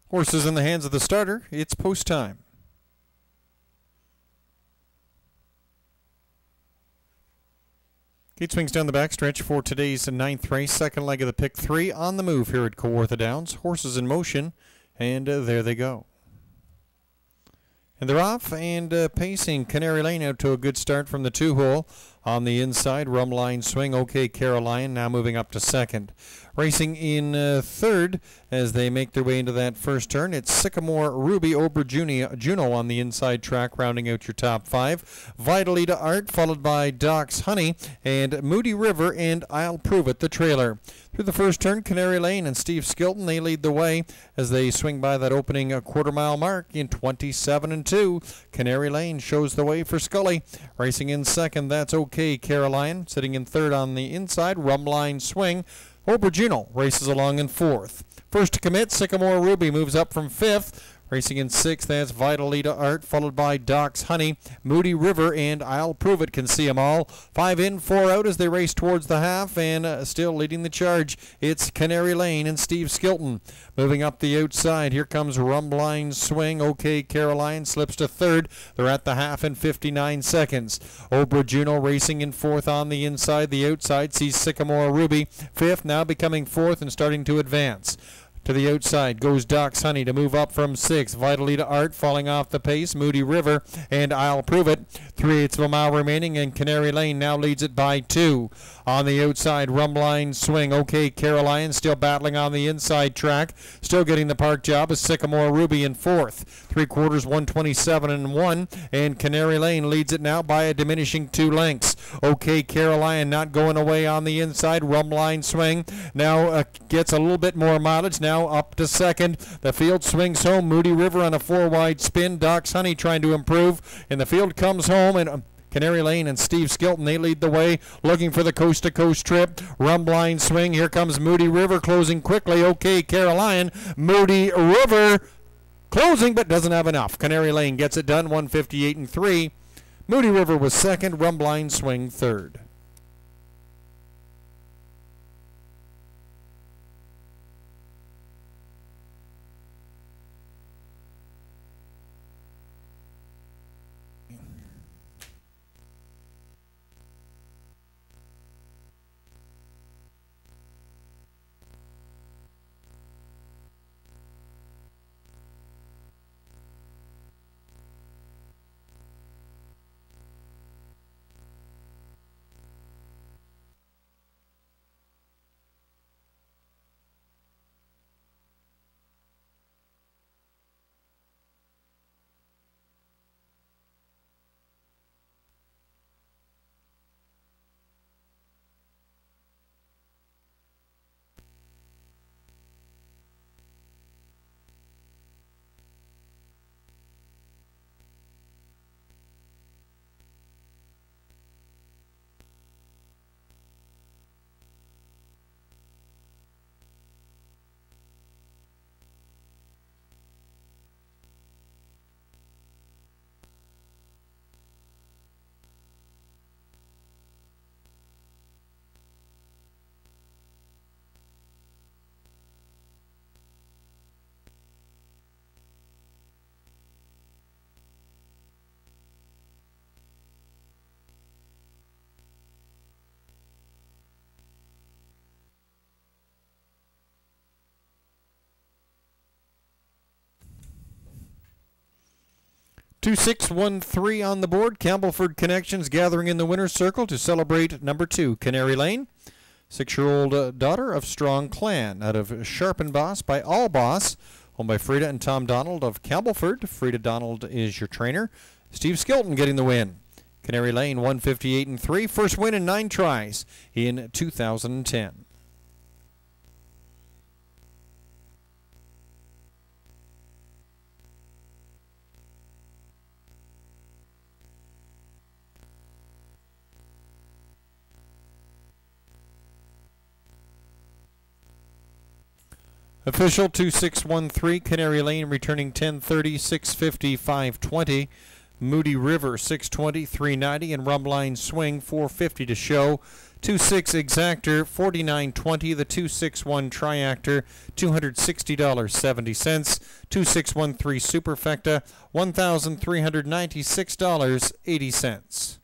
Horses in the hands of the starter. It's post time. Gate swings down the backstretch for today's ninth race. Second leg of the pick 3 on the move here at Kawartha Downs. Horses in motion, and there they go. And they're off and pacing. Canary Lane out to a good start from the 2-hole. On the inside, Rumline Swing, OK Caroline, now moving up to second. Racing in third as they make their way into that first turn. It's Sycamore Ruby Juno on the inside track, rounding out your top 5. Vitalita Art, followed by Doc's Honey, and Moody River, and I'll Prove It, the trailer. Through the first turn, Canary Lane and Steve Skilton, they lead the way as they swing by that opening quarter-mile mark in 27-2. Canary Lane shows the way for Scully. Racing in second, that's OK Caroline. Sitting in third on the inside, Rumline Swing. Aubergino races along in fourth. First to commit, Sycamore Ruby moves up from fifth. Racing in sixth, that's Vitalita Art, followed by Doc's Honey, Moody River, and I'll Prove It can see them all. 5 in, 4 out as they race towards the half, and still leading the charge, it's Canary Lane and Steve Skilton. Moving up the outside, here comes Rumline Swing. OK Caroline slips to third. They're at the half in 59 seconds. Aubergino racing in fourth on the inside. The outside sees Sycamore Ruby. Fifth, now becoming fourth and starting to advance. To the outside goes Doc's Honey to move up from 6. Vitalita Art falling off the pace. Moody River and I'll Prove It. 3/8 of a mile remaining, and Canary Lane now leads it by 2. On the outside, Rumline Swing. OK Caroline still battling on the inside track. Still getting the park job is Sycamore Ruby in fourth. 3/4, 127-1, and Canary Lane leads it now by a diminishing 2 lengths. OK Caroline not going away on the inside. Rumline Swing now gets a little bit more mileage. Now up to second. The field swings home. Moody River on a 4-wide spin. Doc's Honey trying to improve, and the field comes home, and Canary Lane and Steve Skilton, they lead the way, looking for the coast-to-coast trip. Rumline Swing. Here comes Moody River closing quickly. OK Caroline. Moody River closing, but doesn't have enough. Canary Lane gets it done, 158-3. Moody River was second. Rumline Swing third. Two, 6, 1, 3 on the board. Campbellford Connections gathering in the winner's circle to celebrate number 2, Canary Lane. 6-year-old daughter of Strong Clan out of Sharpen Boss by All Boss, owned by Frida and Tom Donald of Campbellford. Frida Donald is your trainer. Steve Skilton getting the win. Canary Lane 158-3. First win in 9 tries in 2010. Official 2613, Canary Lane returning 1030, 650, 520. Moody River 620, 390, and Rumline Swing 450 to show. 2.6 Exactor 49.20. The 2.61 Triactor $260.70. 2.613 Superfecta $1,396.80.